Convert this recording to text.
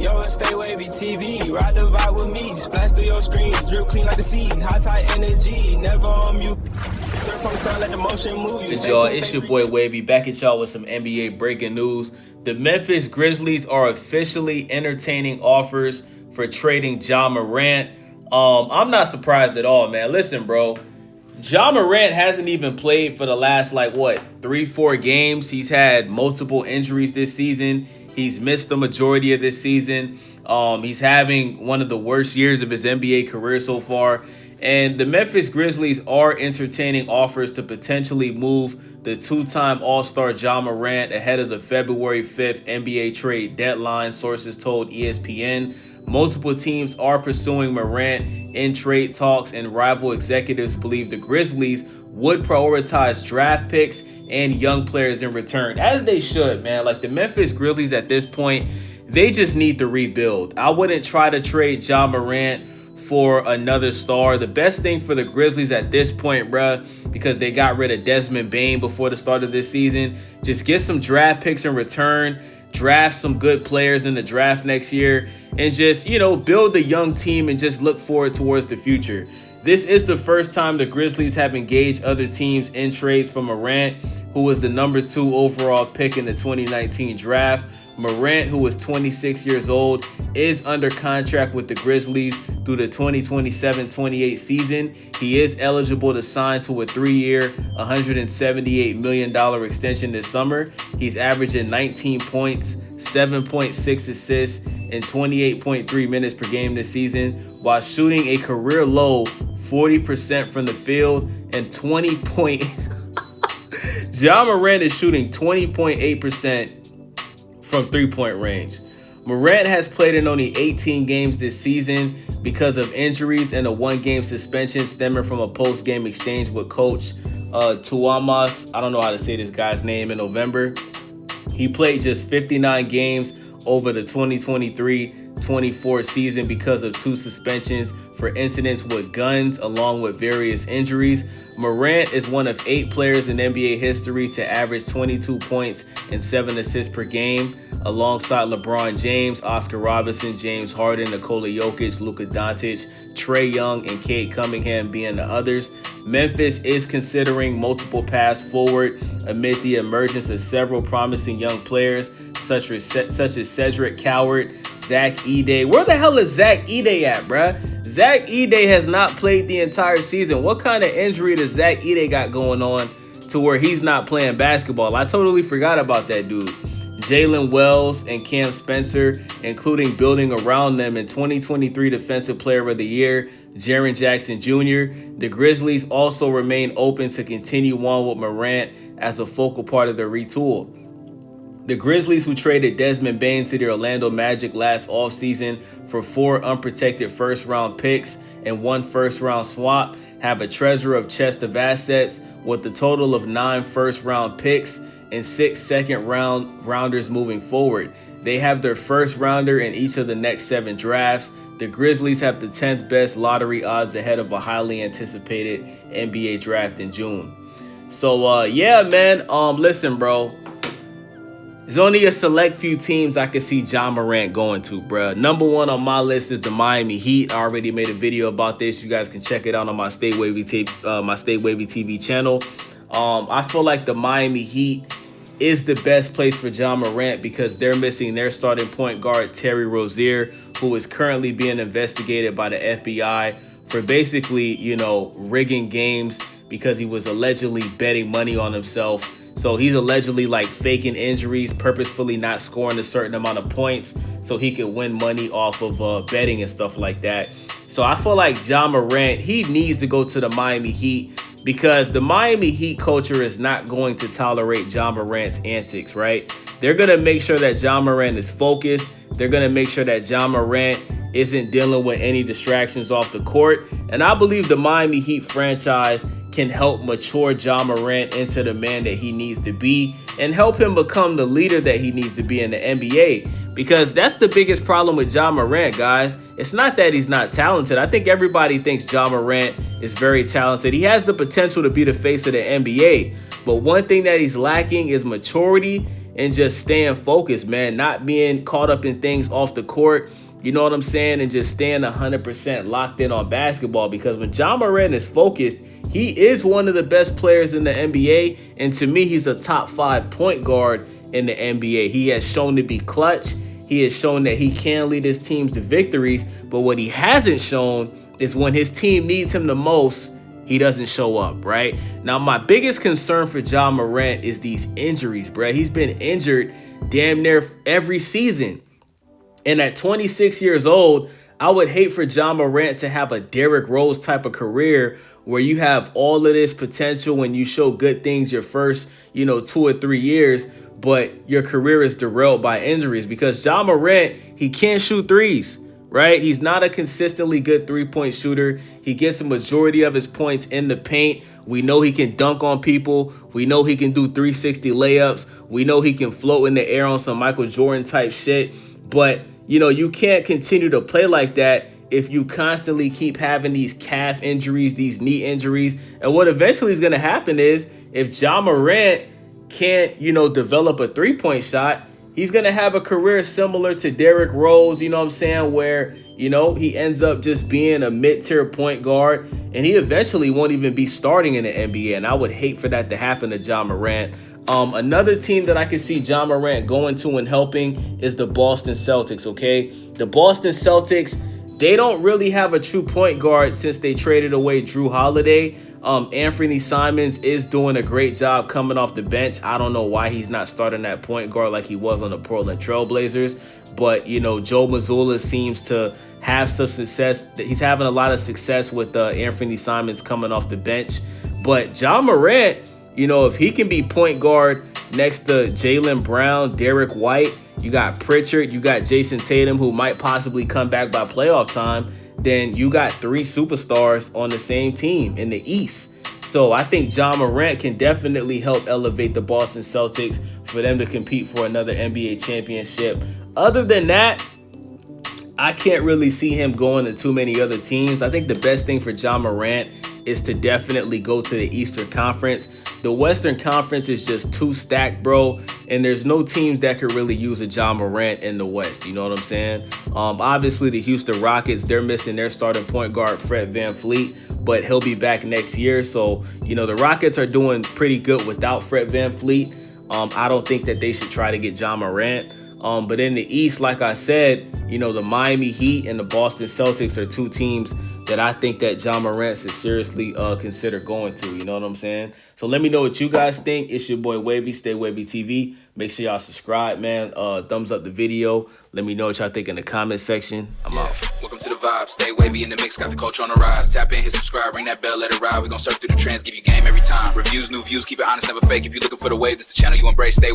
Yo, stay wavy TV, ride the vibe with me, splash through your screen, drip clean like the sea, high tide energy, never on mute. From the sound, let the motion move you. It's y'all, it's your boy Wavy back at y'all with some NBA breaking news. The Memphis Grizzlies are officially entertaining offers for trading Ja Morant. I'm not surprised at all, man. Listen, bro. Ja Morant hasn't even played for the last, 3-4 games. He's had multiple injuries this season. He's missed the majority of this season. He's having one of the worst years of his NBA career so far. And the Memphis Grizzlies are entertaining offers to potentially move the two-time All-Star Ja Morant ahead of the February 5th NBA trade deadline, sources told ESPN. Multiple teams are pursuing Morant in trade talks, and rival executives believe the Grizzlies would prioritize draft picks and young players in return, as they should, man. Like, the Memphis Grizzlies at this point, they just need to rebuild. I wouldn't try to trade Ja Morant for another star. The best thing for the Grizzlies at this point, bruh, because they got rid of Desmond Bane before the start of this season, just get some draft picks in return, draft some good players in the draft next year, and just, build a young team and just look forward towards the future. This is the first time the Grizzlies have engaged other teams in trades for Morant, who was the number 2 overall pick in the 2019 draft. Morant, who is 26 years old, is under contract with the Grizzlies through the 2027-28 season. He is eligible to sign to a 3-year, $178 million extension this summer. He's averaging 19 points, 7.6 assists, and 28.3 minutes per game this season, while shooting a career low 40% from the field and 20 point. Ja Morant is shooting 20.8% from three-point range. Morant has played in only 18 games this season because of injuries and a 1-game suspension stemming from a post-game exchange with coach Tuamas. I don't know how to say this guy's name in November. He played just 59 games over the 2023-24 season because of 2 suspensions for incidents with guns, along with various injuries. Morant is one of 8 players in NBA history to average 22 points and 7 assists per game, alongside LeBron James, Oscar Robertson, James Harden, Nikola Jokic, Luka Doncic, Trae Young, and Cade Cunningham being the others. Memphis is considering multiple paths forward amid the emergence of several promising young players, such as Cedric Coward, Zach Edey. Where the hell is Zach Edey at, bruh? Zach Edey has not played the entire season. What kind of injury does Zach Edey got going on to where he's not playing basketball? I totally forgot about that dude. Jalen Wells and Cam Spencer, including building around them in 2023 Defensive Player of the Year, Jaren Jackson Jr. The Grizzlies also remain open to continue on with Morant as a focal part of their retool. The Grizzlies, who traded Desmond Bane to the Orlando Magic last offseason for 4 unprotected first-round picks and 1 first-round swap, have a treasure chest of assets with a total of 9 first-round picks and 6 second-rounders moving forward. They have their first-rounder in each of the next 7 drafts. The Grizzlies have the 10th best lottery odds ahead of a highly anticipated NBA draft in June. So, yeah, man. Listen, bro. There's only a select few teams I can see Ja Morant going to, bruh. Number 1 on my list is the Miami Heat. I already made a video about this. You guys can check it out on my Stay Wavy TV channel. I feel like the Miami Heat is the best place for Ja Morant because they're missing their starting point guard, Terry Rozier, who is currently being investigated by the FBI for basically, rigging games because he was allegedly betting money on himself. So he's allegedly faking injuries, purposefully not scoring a certain amount of points so he could win money off of betting and stuff like that. So I feel like Ja Morant, he needs to go to the Miami Heat because the Miami Heat culture is not going to tolerate Ja Morant's antics, right? They're going to make sure that Ja Morant is focused. They're going to make sure that Ja Morant isn't dealing with any distractions off the court. And I believe the Miami Heat franchise can help mature Ja Morant into the man that he needs to be and help him become the leader that he needs to be in the NBA. Because that's the biggest problem with Ja Morant, guys. It's not that he's not talented. I think everybody thinks Ja Morant is very talented. He has the potential to be the face of the NBA. But one thing that he's lacking is maturity and just staying focused, man, not being caught up in things off the court. You know what I'm saying? And just staying 100% locked in on basketball, because when Ja Morant is focused, he is one of the best players in the NBA. And to me, he's a top 5 point guard in the NBA. He has shown to be clutch. He has shown that he can lead his teams to victories. But what he hasn't shown is when his team needs him the most, he doesn't show up, right? Now, my biggest concern for Ja Morant is these injuries, bro. He's been injured damn near every season. And at 26 years old, I would hate for Ja Morant to have a Derrick Rose type of career where you have all of this potential when you show good things your first, 2 or 3 years, but your career is derailed by injuries. Because Ja Morant, he can't shoot threes, right? He's not a consistently good three-point shooter. He gets a majority of his points in the paint. We know he can dunk on people. We know he can do 360 layups. We know he can float in the air on some Michael Jordan type shit. But you can't continue to play like that if you constantly keep having these calf injuries, these knee injuries. And what eventually is going to happen is if Ja Morant can't, develop a three-point shot, he's going to have a career similar to Derrick Rose, where, he ends up just being a mid-tier point guard, and he eventually won't even be starting in the NBA. And I would hate for that to happen to Ja Morant. Another team that I can see Ja Morant going to and helping is the Boston Celtics, okay? The Boston Celtics, they don't really have a true point guard since they traded away Drew Holiday. Anthony Simons is doing a great job coming off the bench. I don't know why he's not starting that point guard like he was on the Portland Trail Blazers. But, Joe Mazzulla seems to have some success. He's having a lot of success with Anthony Simons coming off the bench. But Ja Morant, if he can be point guard next to Jaylen Brown, Derek White, you got Pritchard, you got Jason Tatum, who might possibly come back by playoff time, then you got 3 superstars on the same team in the East. So I think Ja Morant can definitely help elevate the Boston Celtics for them to compete for another NBA championship. Other than that, I can't really see him going to too many other teams. I think the best thing for Ja Morant is to definitely go to the Eastern Conference. The Western Conference is just too stacked, bro, and there's no teams that could really use a Ja Morant in the West. You know what I'm saying? Obviously, the Houston Rockets, they're missing their starting point guard, Fred VanVleet, but he'll be back next year. So, the Rockets are doing pretty good without Fred VanVleet. I don't think that they should try to get Ja Morant. But in the East, like I said, the Miami Heat and the Boston Celtics are 2 teams that I think that Ja Morant should seriously consider going to. You know what I'm saying? So let me know what you guys think. It's your boy Wavy, Stay Wavy TV. Make sure y'all subscribe, man. Thumbs up the video. Let me know what y'all think in the comment section. I'm out. Welcome to the vibe. Stay wavy in the mix. Got the culture on the rise. Tap in, hit subscribe, ring that bell, let it ride. We gon' surf through the trends, give you game every time. Reviews, new views, keep it honest, never fake. If you're looking for the wave, this the channel you embrace. Stay